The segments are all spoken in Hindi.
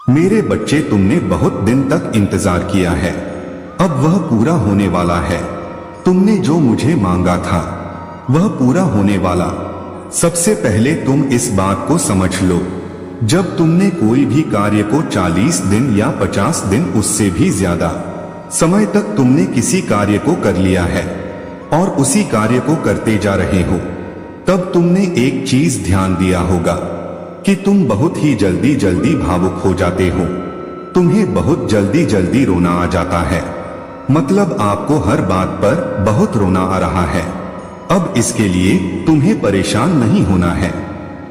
मेरे बच्चे, तुमने बहुत दिन तक इंतजार किया है, अब वह पूरा होने वाला है। तुमने जो मुझे मांगा था वह पूरा होने वाला। सबसे पहले तुम इस बात को समझ लो, जब तुमने कोई भी कार्य को 40 दिन या 50 दिन उससे भी ज्यादा समय तक तुमने किसी कार्य को कर लिया है और उसी कार्य को करते जा रहे हो, तब तुमने एक चीज ध्यान दिया होगा कि तुम बहुत ही जल्दी जल्दी भावुक हो जाते हो। तुम्हें बहुत जल्दी जल्दी रोना आ जाता है, मतलब आपको हर बात पर बहुत रोना आ रहा है। अब इसके लिए तुम्हें परेशान नहीं होना है,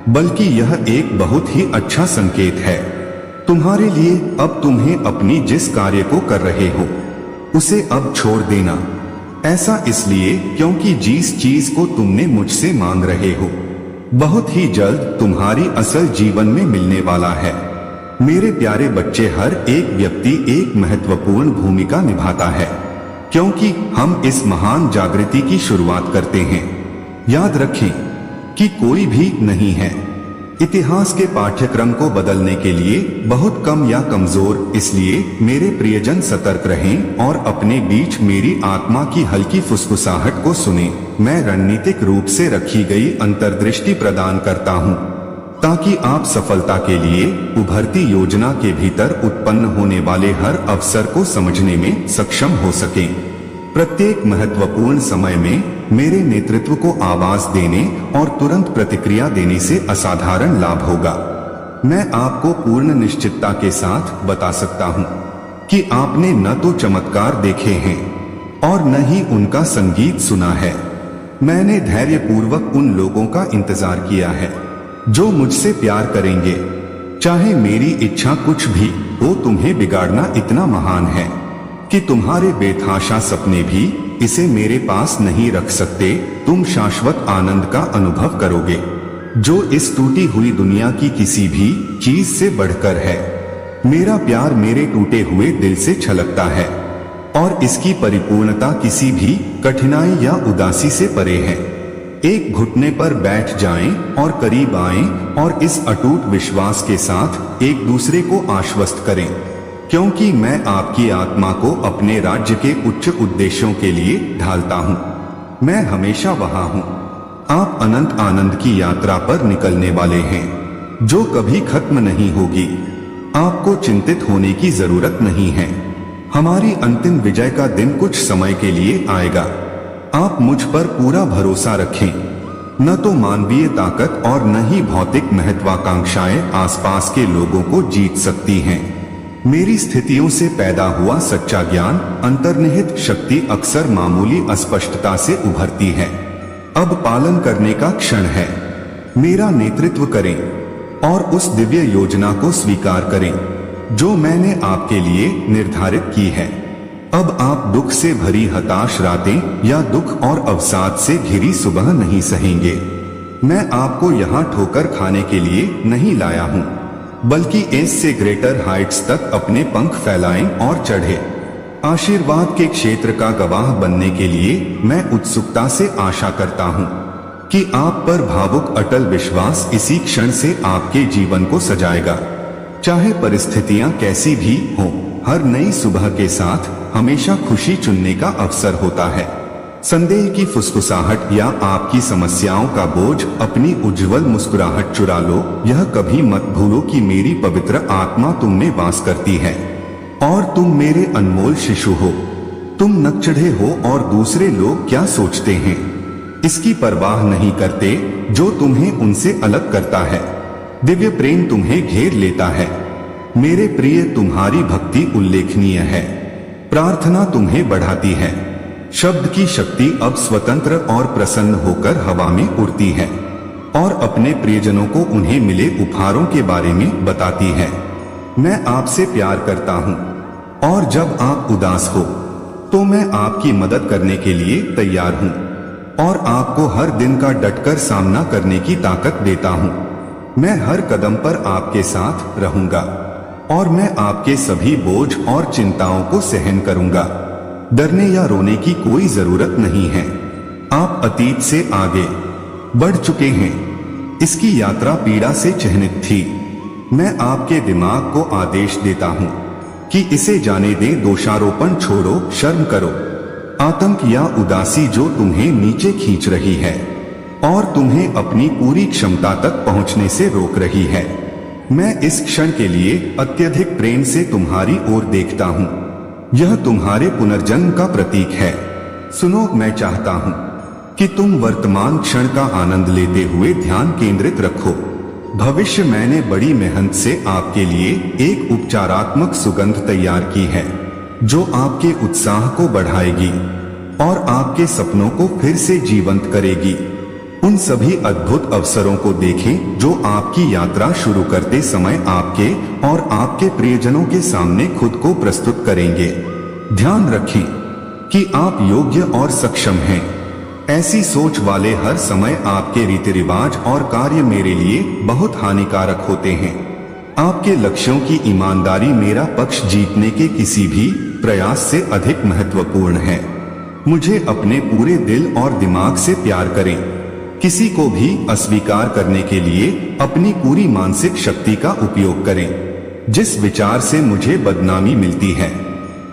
बल्कि यह एक बहुत ही अच्छा संकेत है तुम्हारे लिए। अब तुम्हें अपनी जिस कार्य को कर रहे हो उसे अब छोड़ देना। ऐसा इसलिए क्योंकि जिस चीज को तुमने मुझसे मांग रहे हो बहुत ही जल्द तुम्हारी असल जीवन में मिलने वाला है। मेरे प्यारे बच्चे, हर एक व्यक्ति एक महत्वपूर्ण भूमिका निभाता है, क्योंकि हम इस महान जागृति की शुरुआत करते हैं। याद रखें कि कोई भी नहीं है इतिहास के पाठ्यक्रम को बदलने के लिए बहुत कम या कमजोर। इसलिए मेरे प्रियजन, सतर्क रहें और अपने बीच मेरी आत्मा की हल्की फुसफुसाहट को सुने। मैं रणनीतिक रूप से रखी गई अंतर्दृष्टि प्रदान करता हूँ ताकि आप सफलता के लिए उभरती योजना के भीतर उत्पन्न होने वाले हर अवसर को समझने में सक्षम हो सकें। प्रत्येक महत्वपूर्ण समय में मेरे नेतृत्व को आवाज देने और तुरंत प्रतिक्रिया देने से असाधारण लाभ होगा। मैं आपको पूर्ण निश्चितता के साथ बता सकता हूं कि आपने न तो चमत्कार देखे हैं और न ही उनका संगीत सुना है। मैंने धैर्यपूर्वक उन लोगों का इंतजार किया है जो मुझसे प्यार करेंगे, चाहे मेरी इच्छा कुछ भी हो। तुम्हें बिगाड़ना इतना महान है कि तुम्हारे बेतहाशा सपने भी इसे मेरे पास नहीं रख सकते। तुम शाश्वत आनंद का अनुभव करोगे जो इस टूटी हुई दुनिया की किसी भी चीज से बढ़कर है। मेरा प्यार मेरे टूटे हुए दिल से छलकता है और इसकी परिपूर्णता किसी भी कठिनाई या उदासी से परे है। एक घुटने पर बैठ जाएं और करीब आएं और इस अटूट विश्वास के साथ एक दूसरे को आश्वस्त करें, क्योंकि मैं आपकी आत्मा को अपने राज्य के उच्च उद्देश्यों के लिए ढालता हूँ। मैं हमेशा वहां हूँ। आप अनंत आनंद की यात्रा पर निकलने वाले हैं जो कभी खत्म नहीं होगी। आपको चिंतित होने की जरूरत नहीं है। हमारी अंतिम विजय का दिन कुछ समय के लिए आएगा। आप मुझ पर पूरा भरोसा रखें। न तो मानवीय ताकत और न ही भौतिक महत्वाकांक्षाएं आसपास के लोगों को जीत सकती हैं। मेरी स्थितियों से पैदा हुआ सच्चा ज्ञान, अंतर्निहित शक्ति अक्सर मामूली अस्पष्टता से उभरती है। अब पालन करने का क्षण है। मेरा नेतृत्व करें और उस दिव्य योजना को स्वीकार करें जो मैंने आपके लिए निर्धारित की है। अब आप दुख से भरी हताश रातें या दुख और अवसाद से घिरी सुबह नहीं सहेंगे। मैं आपको यहाँ ठोकर खाने के लिए नहीं लाया हूँ, बल्कि इससे ग्रेटर हाइट्स तक अपने पंख फैलाएं और चढ़े। आशीर्वाद के क्षेत्र का गवाह बनने के लिए मैं उत्सुकता से आशा करता हूँ कि आप पर भावुक अटल विश्वास इसी क्षण से आपके जीवन को सजाएगा। चाहे परिस्थितियां कैसी भी हों, हर नई सुबह के साथ हमेशा खुशी चुनने का अवसर होता है। संदेह की फुसफुसाहट या आपकी समस्याओं का बोझ अपनी उज्जवल मुस्कुराहट चुरा लो। यह कभी मत भूलो कि मेरी पवित्र आत्मा तुम में वास करती है और तुम मेरे अनमोल शिशु हो। तुम नकचढ़े हो और दूसरे लोग क्या सोचते हैं इसकी परवाह नहीं करते, जो तुम्हें उनसे अलग करता है। दिव्य प्रेम तुम्हें घेर लेता है। मेरे प्रिय, तुम्हारी भक्ति उल्लेखनीय है। प्रार्थना तुम्हें बढ़ाती है। शब्द की शक्ति अब स्वतंत्र और प्रसन्न होकर हवा में उड़ती है और अपने प्रियजनों को उन्हें मिले उपहारों के बारे में बताती है। मैं आपसे प्यार करता हूँ और जब आप उदास हो तो मैं आपकी मदद करने के लिए तैयार हूँ और आपको हर दिन का डटकर सामना करने की ताकत देता हूँ। मैं हर कदम पर आपके साथ रहूंगा और मैं आपके सभी बोझ और चिंताओं को सहन करूंगा। डरने या रोने की कोई जरूरत नहीं है। आप अतीत से आगे बढ़ चुके हैं। इसकी यात्रा पीड़ा से चिह्नित थी, मैं आपके दिमाग को आदेश देता हूँ कि इसे जाने दे, दोषारोपण छोड़ो, शर्म करो। आतंक या उदासी जो तुम्हें नीचे खींच रही है और तुम्हें अपनी पूरी क्षमता तक पहुंचने से रोक रही है, मैं इस क्षण के लिए अत्यधिक प्रेम से तुम्हारी ओर देखता हूँ। यह तुम्हारे पुनर्जन्म का प्रतीक है। सुनो, मैं चाहता हूँ कि तुम वर्तमान क्षण का आनंद लेते हुए ध्यान केंद्रित रखो। भविष्य मैंने बड़ी मेहनत से आपके लिए एक उपचारात्मक सुगंध तैयार की है जो आपके उत्साह को बढ़ाएगी और आपके सपनों को फिर से जीवंत करेगी। उन सभी अद्भुत अवसरों को देखें जो आपकी यात्रा शुरू करते समय आपके और आपके प्रियजनों के सामने खुद को प्रस्तुत करेंगे। ध्यान रखें कि आप योग्य और सक्षम हैं। ऐसी सोच वाले हर समय आपके रीति रिवाज और कार्य मेरे लिए बहुत हानिकारक होते हैं। आपके लक्ष्यों की ईमानदारी मेरा पक्ष जीतने के किसी भी प्रयास से अधिक महत्वपूर्ण है। मुझे अपने पूरे दिल और दिमाग से प्यार करें। किसी को भी अस्वीकार करने के लिए अपनी पूरी मानसिक शक्ति का उपयोग करें। जिस विचार से मुझे बदनामी मिलती है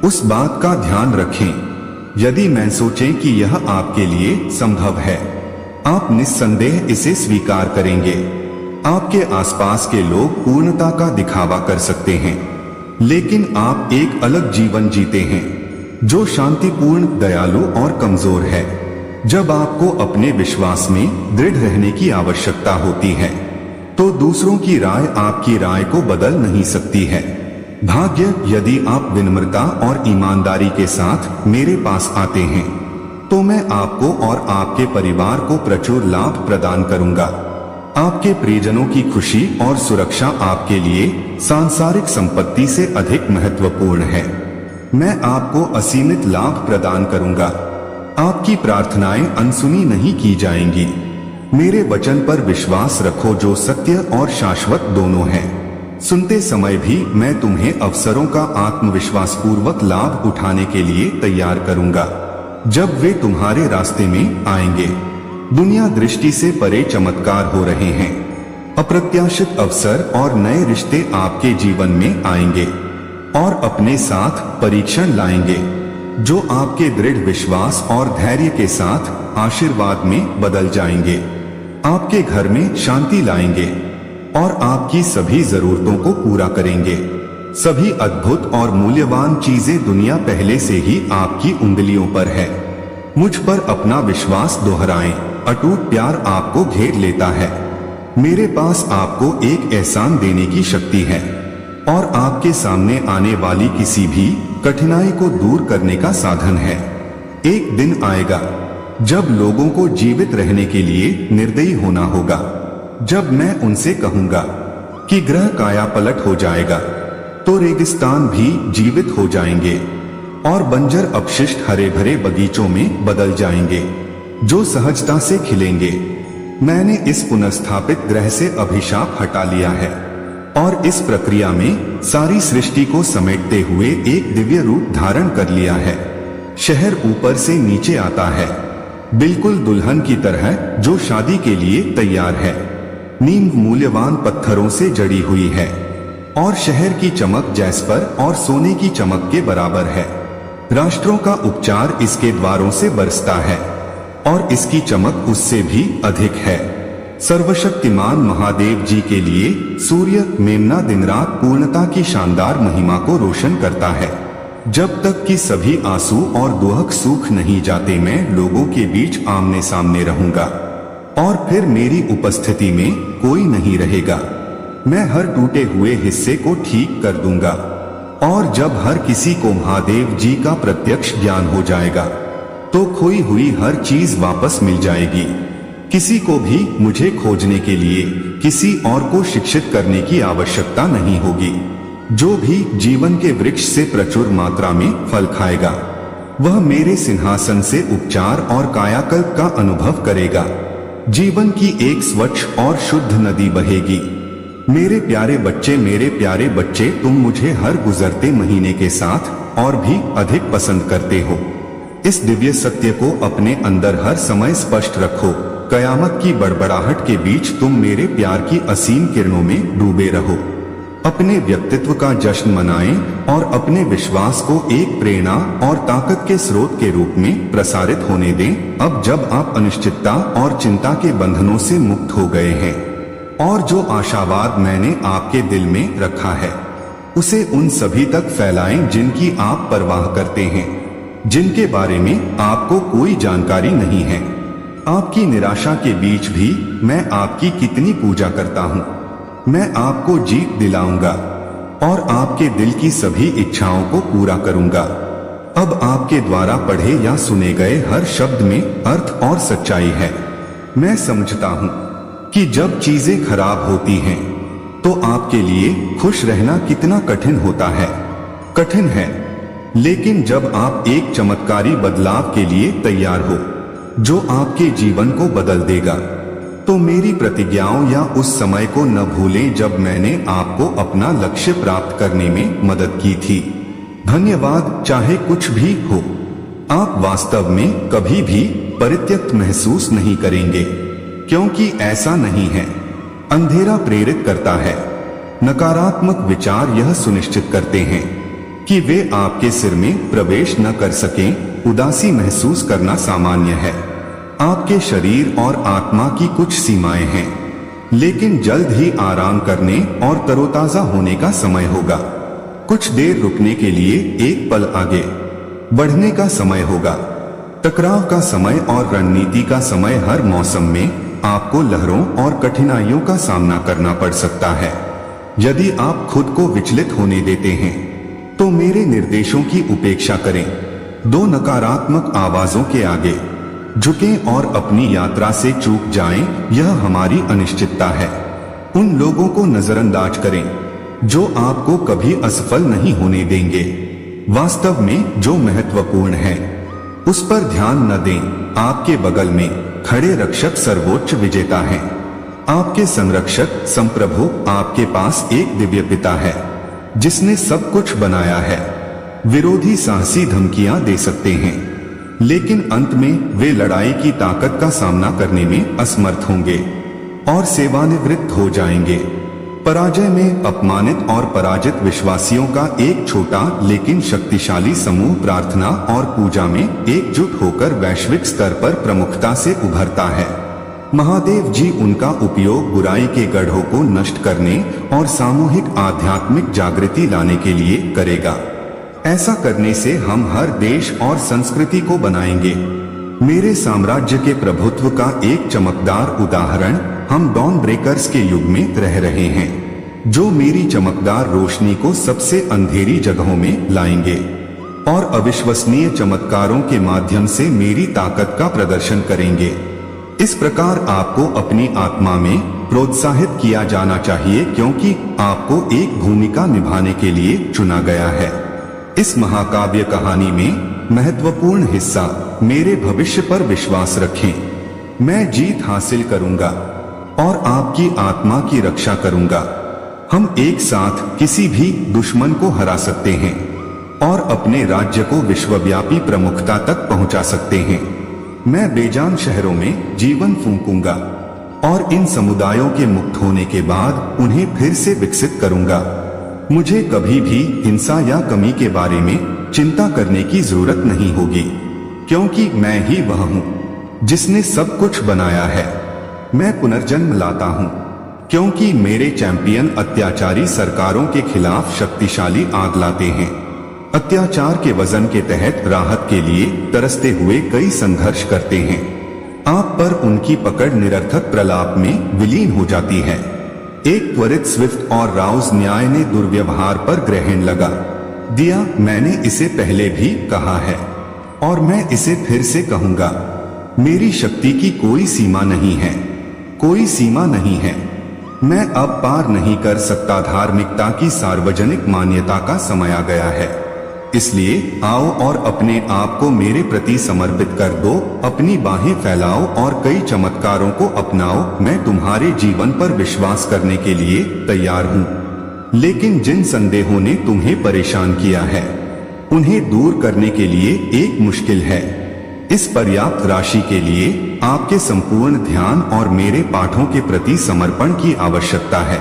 उस बात का ध्यान रखें। यदि मैं सोचें कि यह आपके लिए संभव है, आप निस्संदेह इसे स्वीकार करेंगे। आपके आसपास के लोग पूर्णता का दिखावा कर सकते हैं, लेकिन आप एक अलग जीवन जीते हैं जो शांतिपूर्ण, दयालु और कमजोर है। जब आपको अपने विश्वास में दृढ़ रहने की आवश्यकता होती है तो दूसरों की राय आपकी राय को बदल नहीं सकती है। भाग्य, यदि आप विनम्रता और ईमानदारी के साथ मेरे पास आते हैं तो मैं आपको और आपके परिवार को प्रचुर लाभ प्रदान करूंगा। आपके प्रियजनों की खुशी और सुरक्षा आपके लिए सांसारिक संपत्ति से अधिक महत्वपूर्ण है। मैं आपको असीमित लाभ प्रदान करूंगा। आपकी प्रार्थनाएं अनसुनी नहीं की जाएंगी। मेरे वचन पर विश्वास रखो जो सत्य और शाश्वत दोनों है। सुनते समय भी मैं तुम्हें अवसरों का आत्मविश्वास पूर्वक लाभ उठाने के लिए तैयार करूंगा जब वे तुम्हारे रास्ते में आएंगे। दुनिया दृष्टि से परे चमत्कार हो रहे हैं। अप्रत्याशित अवसर और नए रिश्ते आपके जीवन में आएंगे और अपने साथ परीक्षण लाएंगे जो आपके दृढ़ विश्वास और धैर्य के साथ आशीर्वाद में बदल जाएंगे। आपके घर में शांति लाएंगे और आपकी सभी जरूरतों को पूरा करेंगे। सभी अद्भुत और मूल्यवान चीजें दुनिया पहले से ही आपकी उंगलियों पर है। मुझ पर अपना विश्वास दोहराएं। अटूट प्यार आपको घेर लेता है। मेरे पास आपको एक एहसान देने की शक्ति है और आपके सामने आने वाली किसी भी कठिनाई को दूर करने का साधन है। एक दिन आएगा जब लोगों को जीवित रहने के लिए निर्दयी होना होगा। जब मैं उनसे कहूंगा कि ग्रह काया पलट हो जाएगा तो रेगिस्तान भी जीवित हो जाएंगे और बंजर अपशिष्ट हरे भरे बगीचों में बदल जाएंगे जो सहजता से खिलेंगे। मैंने इस पुनर्स्थापित ग्रह से अभिशाप हटा लिया है और इस प्रक्रिया में सारी सृष्टि को समेटते हुए एक दिव्य रूप धारण कर लिया है। शहर ऊपर से नीचे आता है, बिल्कुल दुल्हन की तरह जो शादी के लिए तैयार है। नींव मूल्यवान पत्थरों से जड़ी हुई है और शहर की चमक जैस्पर और सोने की चमक के बराबर है। राष्ट्रों का उपचार इसके द्वारों से बरसता है और इसकी चमक उससे भी अधिक है। सर्वशक्तिमान महादेव जी के लिए सूर्य मेमना दिन रात पूर्णता की शानदार महिमा को रोशन करता है। जब तक कि सभी आंसू और दुहक सूख नहीं जाते, मैं लोगों के बीच आमने सामने रहूंगा और फिर मेरी उपस्थिति में कोई नहीं रहेगा। मैं हर टूटे हुए हिस्से को ठीक कर दूंगा और जब हर किसी को महादेव जी का प्रत्यक्ष ज्ञान हो जाएगा तो खोई हुई हर चीज वापस मिल जाएगी। किसी को भी मुझे खोजने के लिए किसी और को शिक्षित करने की आवश्यकता नहीं होगी। जो भी जीवन के वृक्ष से प्रचुर मात्रा में फल खाएगा वह मेरे सिंहासन से उपचार और कायाकल्प का अनुभव करेगा। जीवन की एक स्वच्छ और शुद्ध नदी बहेगी। मेरे प्यारे बच्चे, तुम मुझे हर गुजरते महीने के साथ और भी अधिक पसंद करते हो। इस दिव्य सत्य को अपने अंदर हर समय स्पष्ट रखो। कयामत की बड़बड़ाहट के बीच तुम मेरे प्यार की असीम किरणों में डूबे रहो। अपने व्यक्तित्व का जश्न मनाएं और अपने विश्वास को एक प्रेरणा और ताकत के स्रोत के रूप में प्रसारित होने दें। अब जब आप अनिश्चितता और चिंता के बंधनों से मुक्त हो गए हैं और जो आशावाद मैंने आपके दिल में रखा है उसे उन सभी तक फैलाएं जिनकी आप परवाह करते हैं, जिनके बारे में आपको कोई जानकारी नहीं है। आपकी निराशा के बीच भी मैं आपकी कितनी पूजा करता हूँ। मैं आपको जीत दिलाऊंगा और आपके दिल की सभी इच्छाओं को पूरा करूंगा। अब आपके द्वारा पढ़े या सुने गए हर शब्द में अर्थ और सच्चाई है। मैं समझता हूँ कि जब चीजें खराब होती हैं तो आपके लिए खुश रहना कितना कठिन होता है। कठिन है, लेकिन जब आप एक चमत्कारी बदलाव के लिए तैयार हो जो आपके जीवन को बदल देगा, तो मेरी प्रतिज्ञाओं या उस समय को न भूलें जब मैंने आपको अपना लक्ष्य प्राप्त करने में मदद की थी। धन्यवाद। चाहे कुछ भी हो, आप वास्तव में कभी भी परित्यक्त महसूस नहीं करेंगे, क्योंकि ऐसा नहीं है। अंधेरा प्रेरित करता है, नकारात्मक विचार यह सुनिश्चित करते हैं कि वे आपके सिर में प्रवेश न कर सकें। उदासी महसूस करना सामान्य है। आपके शरीर और आत्मा की कुछ सीमाएं हैं, लेकिन जल्द ही आराम करने और तरोताजा होने का समय होगा। कुछ देर रुकने के लिए एक पल आगे बढ़ने का समय होगा। टकराव का समय और रणनीति का समय। हर मौसम में आपको लहरों और कठिनाइयों का सामना करना पड़ सकता है। यदि आप खुद को विचलित होने देते हैं तो मेरे निर्देशों की उपेक्षा करें। दो नकारात्मक आवाजों के आगे झुकें और अपनी यात्रा से चूक जाएं, यह हमारी अनिश्चितता है। उन लोगों को नजरअंदाज करें जो आपको कभी असफल नहीं होने देंगे। वास्तव में जो महत्वपूर्ण है उस पर ध्यान न दें। आपके बगल में खड़े रक्षक सर्वोच्च विजेता हैं। आपके संरक्षक संप्रभु। आपके पास एक दिव्य पिता है जिसने सब कुछ बनाया है। विरोधी साहसी धमकियां दे सकते हैं, लेकिन अंत में वे लड़ाई की ताकत का सामना करने में असमर्थ होंगे और सेवानिवृत्त हो जाएंगे। पराजय में अपमानित और पराजित विश्वासियों का एक छोटा लेकिन शक्तिशाली समूह प्रार्थना और पूजा में एकजुट होकर वैश्विक स्तर पर प्रमुखता से उभरता है। महादेव जी उनका उपयोग बुराई के गढ़ों को नष्ट करने और सामूहिक आध्यात्मिक जागृति लाने के लिए करेगा। ऐसा करने से हम हर देश और संस्कृति को बनाएंगे। मेरे साम्राज्य के प्रभुत्व का एक चमकदार उदाहरण हम डॉन ब्रेकर्स के युग में रह रहे हैं, जो मेरी चमकदार रोशनी को सबसे अंधेरी जगहों में लाएंगे और अविश्वसनीय चमत्कारों के माध्यम से मेरी ताकत का प्रदर्शन करेंगे। इस प्रकार आपको अपनी आत्मा में प्रोत्साहित किया जाना चाहिए, क्योंकि आपको एक भूमिका निभाने के लिए चुना गया है। इस महाकाव्य कहानी में महत्वपूर्ण हिस्सा मेरे भविष्य पर विश्वास रखें। मैं जीत हासिल करूंगा और आपकी आत्मा की रक्षा करूंगा। हम एक साथ किसी भी दुश्मन को हरा सकते हैं और अपने राज्य को विश्वव्यापी प्रमुखता तक पहुंचा सकते हैं। मैं बेजान शहरों में जीवन फूंकूंगा और इन समुदायों के मुक्त होने के बाद उन्हें फिर से विकसित करूंगा। मुझे कभी भी हिंसा या कमी के बारे में चिंता करने की जरूरत नहीं होगी, क्योंकि मैं ही वह हूँ जिसने सब कुछ बनाया है। मैं पुनर्जन्म लाता हूँ, क्योंकि मेरे चैंपियन अत्याचारी सरकारों के खिलाफ शक्तिशाली आग लाते हैं। अत्याचार के वजन के तहत राहत के लिए तरसते हुए कई संघर्ष करते हैं। आप पर उनकी पकड़ निरर्थक प्रलाप में विलीन हो जाती है। एक त्वरित स्विफ्ट और राउज न्याय ने दुर्व्यवहार पर ग्रहण लगा दिया। मैंने इसे पहले भी कहा है और मैं इसे फिर से कहूंगा। मेरी शक्ति की कोई सीमा नहीं है, कोई सीमा नहीं है। मैं अब पार नहीं कर सकता। धार्मिकता की सार्वजनिक मान्यता का समय आ गया है। इसलिए आओ और अपने आप को मेरे प्रति समर्पित कर दो। अपनी बाहें फैलाओ और कई चमत्कारों को अपनाओ। मैं तुम्हारे जीवन पर विश्वास करने के लिए तैयार हूँ, लेकिन जिन संदेहों ने तुम्हें परेशान किया है उन्हें दूर करने के लिए एक मुश्किल है। इस पर्याप्त राशि के लिए आपके संपूर्ण ध्यान और मेरे पाठों के प्रति समर्पण की आवश्यकता है।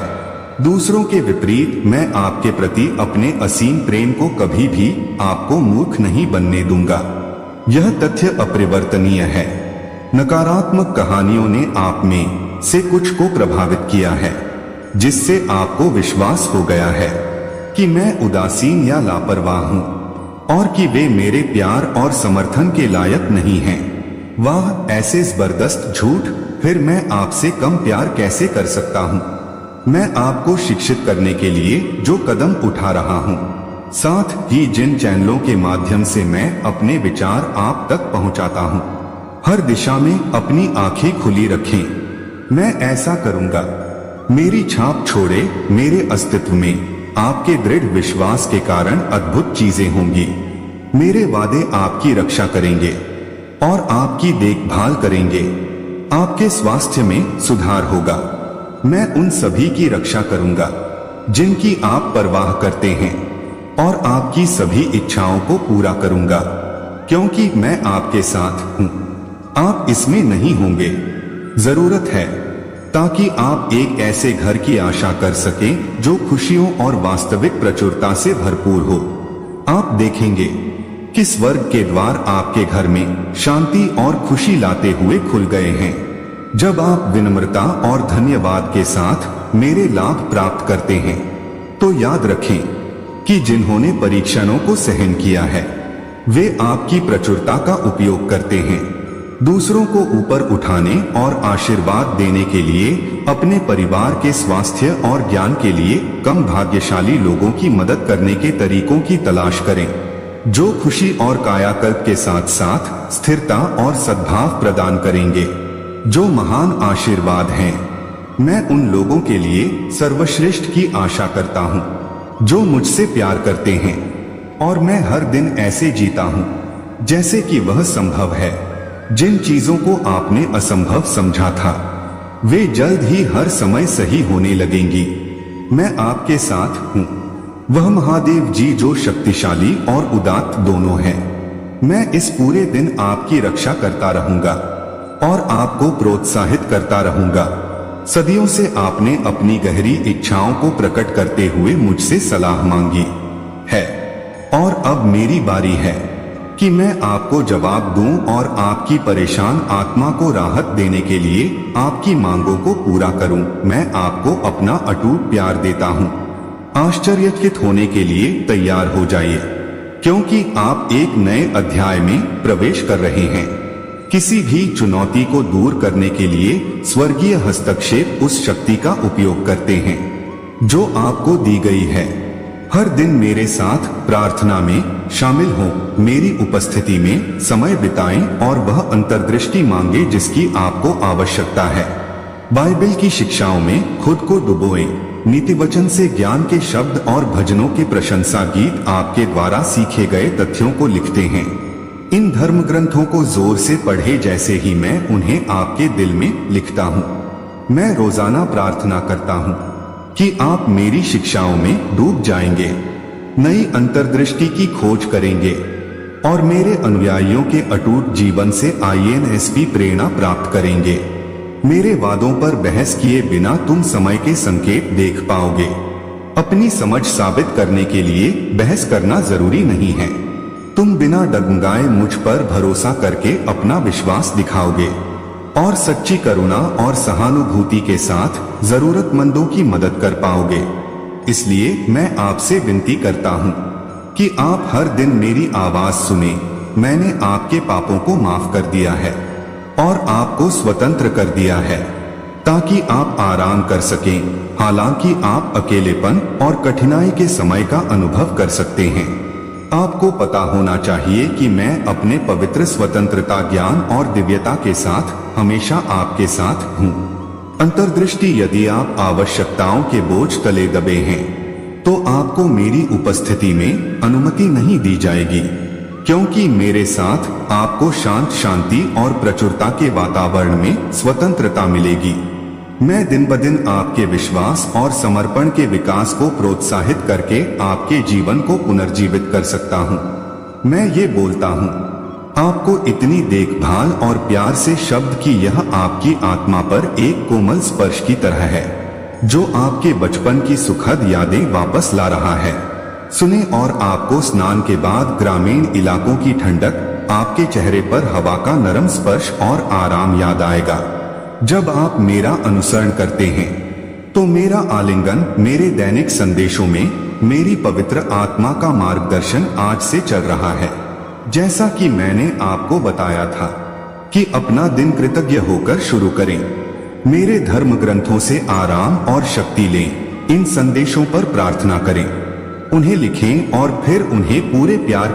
दूसरों के विपरीत मैं आपके प्रति अपने असीम प्रेम को कभी भी आपको मूर्ख नहीं बनने दूंगा। यह तथ्य अपरिवर्तनीय है। नकारात्मक कहानियों ने आप में से कुछ को प्रभावित किया है, जिससे आपको विश्वास हो गया है कि मैं उदासीन या लापरवाह हूं और कि वे मेरे प्यार और समर्थन के लायक नहीं हैं। वाह, ऐसे जबरदस्त झूठ! फिर मैं आपसे कम प्यार कैसे कर सकता हूं? मैं आपको शिक्षित करने के लिए जो कदम उठा रहा हूं, साथ ही जिन चैनलों के माध्यम से मैं अपने विचार आप तक पहुंचाता हूं, हर दिशा में अपनी आंखें खुली रखें। मैं ऐसा करूंगा। मेरी छाप छोड़े। मेरे अस्तित्व में आपके दृढ़ विश्वास के कारण अद्भुत चीजें होंगी। मेरे वादे आपकी रक्षा करेंगे और आपकी देखभाल करेंगे। आपके स्वास्थ्य में सुधार होगा। मैं उन सभी की रक्षा करूंगा जिनकी आप परवाह करते हैं और आपकी सभी इच्छाओं को पूरा करूंगा, क्योंकि मैं आपके साथ हूं। आप इसमें नहीं होंगे। जरूरत है ताकि आप एक ऐसे घर की आशा कर सकें जो खुशियों और वास्तविक प्रचुरता से भरपूर हो। आप देखेंगे कि स्वर्ग के द्वार आपके घर में शांति और खुशी लाते हुए खुल गए हैं। जब आप विनम्रता और धन्यवाद के साथ मेरे लाभ प्राप्त करते हैं, तो याद रखें कि जिन्होंने परीक्षणों को सहन किया है, वे आपकी प्रचुरता का उपयोग करते हैं। दूसरों को ऊपर उठाने और आशीर्वाद देने के लिए, अपने परिवार के स्वास्थ्य और ज्ञान के लिए कम भाग्यशाली लोगों की मदद करने के तरीकों की तलाश करें, जो खुशी और कायाकल्प के साथ साथ स्थिरता और सद्भाव प्रदान करेंगे, जो महान आशीर्वाद हैं। मैं उन लोगों के लिए सर्वश्रेष्ठ की आशा करता हूं जो मुझसे प्यार करते हैं, और मैं हर दिन ऐसे जीता हूं जैसे कि वह संभव है। जिन चीजों को आपने असंभव समझा था, वे जल्द ही हर समय सही होने लगेंगी। मैं आपके साथ हूं। वह महादेव जी जो शक्तिशाली और उदात्त दोनों हैं। मैं इस पूरे दिन आपकी रक्षा करता रहूंगा और आपको प्रोत्साहित करता रहूंगा। सदियों से आपने अपनी गहरी इच्छाओं को प्रकट करते हुए मुझसे सलाह मांगी है, और अब मेरी बारी है कि मैं आपको जवाब दूं और आपकी परेशान आत्मा को राहत देने के लिए आपकी मांगों को पूरा करूं। मैं आपको अपना अटूट प्यार देता हूं। आश्चर्यचकित होने के लिए तैयार हो जाइए, क्योंकि आप एक नए अध्याय में प्रवेश कर रहे हैं। किसी भी चुनौती को दूर करने के लिए स्वर्गीय हस्तक्षेप उस शक्ति का उपयोग करते हैं जो आपको दी गई है। हर दिन मेरे साथ प्रार्थना में शामिल हों, मेरी उपस्थिति में समय बिताएं और वह अंतर्दृष्टि मांगे जिसकी आपको आवश्यकता है। बाइबल की शिक्षाओं में खुद को डुबोएं। नीति वचन से ज्ञान के शब्द और भजनों के प्रशंसा गीत आपके द्वारा सीखे गए तथ्यों को लिखते हैं। इन धर्म ग्रंथों को जोर से पढ़े जैसे ही मैं उन्हें आपके दिल में लिखता हूँ। मैं रोजाना प्रार्थना करता हूँ कि आप मेरी शिक्षाओं में डूब जाएंगे, नई अंतर्दृष्टि की खोज करेंगे और मेरे अनुयायियों के अटूट जीवन से INSP प्रेरणा प्राप्त करेंगे। मेरे वादों पर बहस किए बिना तुम समय के संकेत देख पाओगे। अपनी समझ साबित करने के लिए बहस करना जरूरी नहीं है। तुम बिना डगमगाए मुझ पर भरोसा करके अपना विश्वास दिखाओगे और सच्ची करुणा और सहानुभूति के साथ जरूरतमंदों की मदद कर पाओगे। इसलिए मैं आपसे विनती करता हूँ कि आप हर दिन मेरी आवाज सुने। मैंने आपके पापों को माफ कर दिया है और आपको स्वतंत्र कर दिया है, ताकि आप आराम कर सकें, हालांकि आप अकेलेपन और कठिनाई के समय का अनुभव कर सकते हैं। आपको पता होना चाहिए कि मैं अपने पवित्र स्वतंत्रता, ज्ञान और दिव्यता के साथ हमेशा आपके साथ हूँ। अंतर्दृष्टि, यदि आप आवश्यकताओं के बोझ तले दबे हैं, तो आपको मेरी उपस्थिति में अनुमति नहीं दी जाएगी, क्योंकि मेरे साथ आपको शांत, शांति और प्रचुरता के वातावरण में स्वतंत्रता मिलेगी। मैं दिन ब दिन आपके विश्वास और समर्पण के विकास को प्रोत्साहित करके आपके जीवन को पुनर्जीवित कर सकता हूँ। मैं ये बोलता हूँ, आपको इतनी देखभाल और प्यार से शब्द कि यह आपकी आत्मा पर एक कोमल स्पर्श की तरह है। जो आपके बचपन की सुखद यादें वापस ला रहा है। सुने और आपको स्नान के बाद ग्रामीण इलाकों की ठंडक, आपके चेहरे पर हवा का नरम स्पर्श और आराम याद आएगा। जब आप मेरा अनुसरण करते हैं तो मेरा आलिंगन मेरे दैनिक संदेशों में मेरी पवित्र आत्मा का मार्गदर्शन आज से चल रहा है। जैसा कि मैंने आपको बताया था कि अपना दिन कृतज्ञ होकर शुरू करें। मेरे धर्म ग्रंथों से आराम और शक्ति लें। इन संदेशों पर प्रार्थना करें, उन्हें लिखें और फिर उन्हें पूरे प्यार